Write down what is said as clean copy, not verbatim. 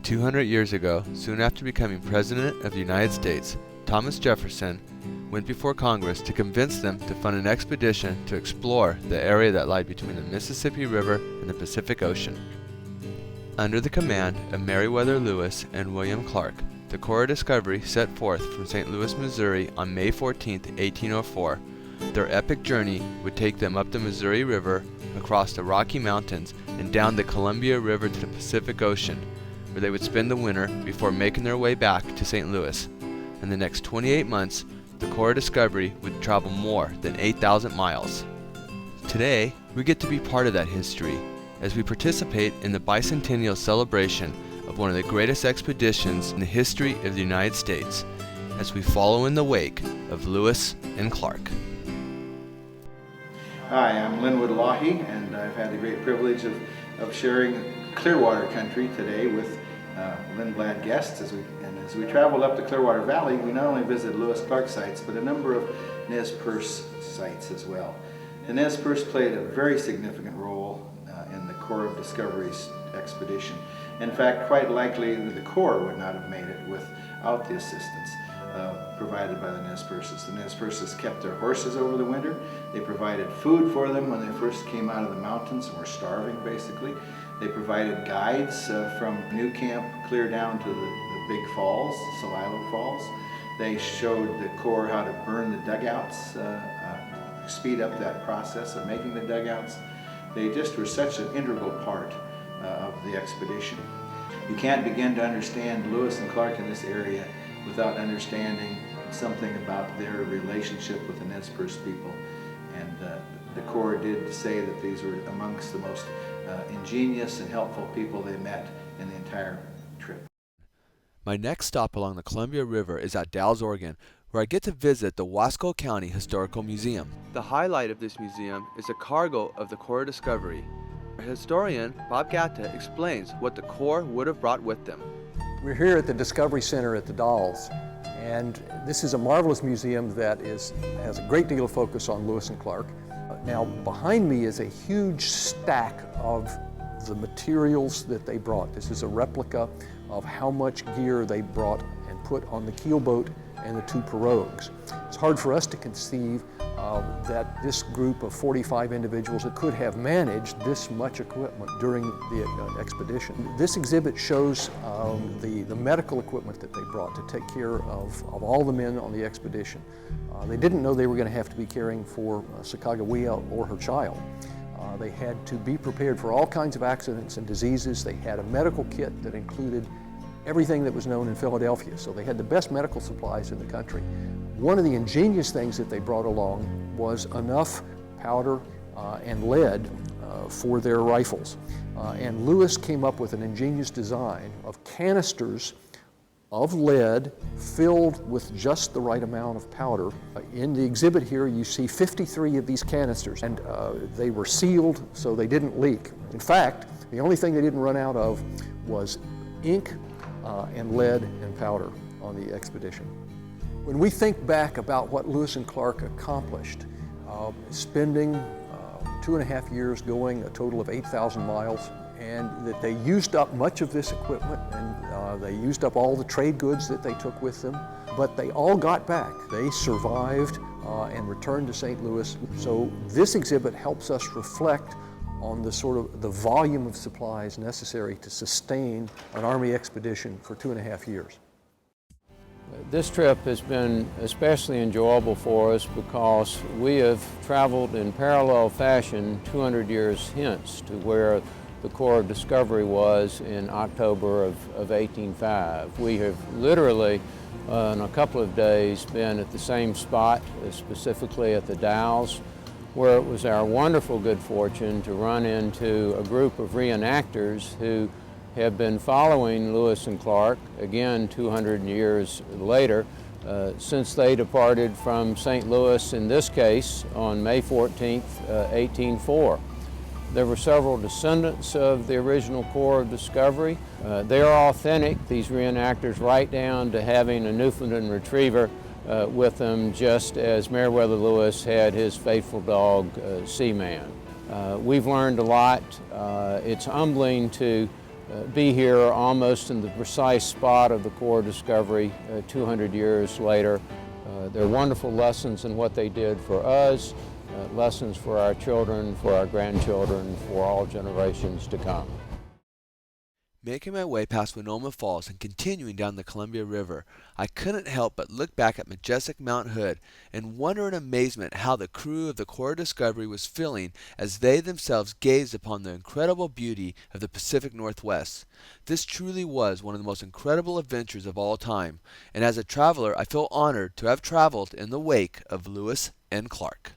200 years ago, soon after becoming President of the United States, Thomas Jefferson went before Congress to convince them to fund an expedition to explore the area that lied between the Mississippi River and the Pacific Ocean. Under the command of Meriwether Lewis and William Clark, the Corps of Discovery set forth from St. Louis, Missouri on May 14, 1804. Their epic journey would take them up the Missouri River, across the Rocky Mountains, and down the Columbia River to the Pacific Ocean, where they would spend the winter before making their way back to St. Louis. In the next 28 months, the Corps of Discovery would travel more than 8,000 miles. Today, we get to be part of that history as we participate in the bicentennial celebration of one of the greatest expeditions in the history of the United States, as we follow in the wake of Lewis and Clark. Hi, I'm Linwood Loughy, and I've had the great privilege of sharing Clearwater country today with Lindblad guests. As we traveled up the Clearwater Valley, we not only visited Lewis-Clark sites, but a number of Nez Perce sites as well. The Nez Perce played a very significant role in the Corps of Discovery's expedition. In fact, quite likely the Corps would not have made it without the assistance provided by the Nez Perces. The Nez Perces kept their horses over the winter. They provided food for them when they first came out of the mountains and were starving, basically. They provided guides from New Camp clear down to the big falls, Celilo Falls. They showed the Corps how to burn the dugouts, speed up that process of making the dugouts. They just were such an integral part of the expedition. You can't begin to understand Lewis and Clark in this area without understanding something about their relationship with the Nez Perce people. And the Corps did say that these were amongst the most ingenious and helpful people they met in the entire trip. My next stop along the Columbia River is at Dalles, Oregon, where I get to visit the Wasco County Historical Museum. The highlight of this museum is a cargo of the Corps of Discovery. Our historian, Bob Gatta, explains what the Corps would have brought with them. We're here at the Discovery Center at the Dalles, and this is a marvelous museum that has a great deal of focus on Lewis and Clark. Now, behind me is a huge stack of the materials that they brought. This is a replica of how much gear they brought and put on the keelboat and the two pirogues. It's hard for us to conceive that this group of 45 individuals that could have managed this much equipment during the expedition. This exhibit shows the medical equipment that they brought to take care of all the men on the expedition. They didn't know they were going to have to be caring for Sacagawea or her child. They had to be prepared for all kinds of accidents and diseases. They had a medical kit that included everything that was known in Philadelphia. So they had the best medical supplies in the country. One of the ingenious things that they brought along was enough powder and lead for their rifles. And Lewis came up with an ingenious design of canisters of lead filled with just the right amount of powder. In the exhibit here you see 53 of these canisters, and they were sealed so they didn't leak. In fact, the only thing they didn't run out of was ink and lead and powder on the expedition. When we think back about what Lewis and Clark accomplished, spending 2.5 years going a total of 8,000 miles, and that they used up much of this equipment, and they used up all the trade goods that they took with them, but they all got back. They survived and returned to St. Louis. So this exhibit helps us reflect on the volume of supplies necessary to sustain an Army expedition for 2.5 years. This trip has been especially enjoyable for us because we have traveled in parallel fashion 200 years hence to where the Corps of Discovery was in October of 1805. We have literally, in a couple of days, been at the same spot, specifically at the Dalles, where it was our wonderful good fortune to run into a group of reenactors who have been following Lewis and Clark, again 200 years later, since they departed from St. Louis, in this case, on May 14, 1804. There were several descendants of the original Corps of Discovery. They are authentic, these reenactors, right down to having a Newfoundland retriever with them, just as Meriwether Lewis had his faithful dog, Seaman. We've learned a lot. It's humbling to be here almost in the precise spot of the core discovery 200 years later. There are wonderful lessons in what they did for us, lessons for our children, for our grandchildren, for all generations to come. Making my way past Winoma Falls and continuing down the Columbia River, I couldn't help but look back at majestic Mount Hood and wonder in amazement how the crew of the Core Discovery was feeling as they themselves gazed upon the incredible beauty of the Pacific Northwest. This truly was one of the most incredible adventures of all time, and as a traveler I feel honored to have traveled in the wake of Lewis and Clark.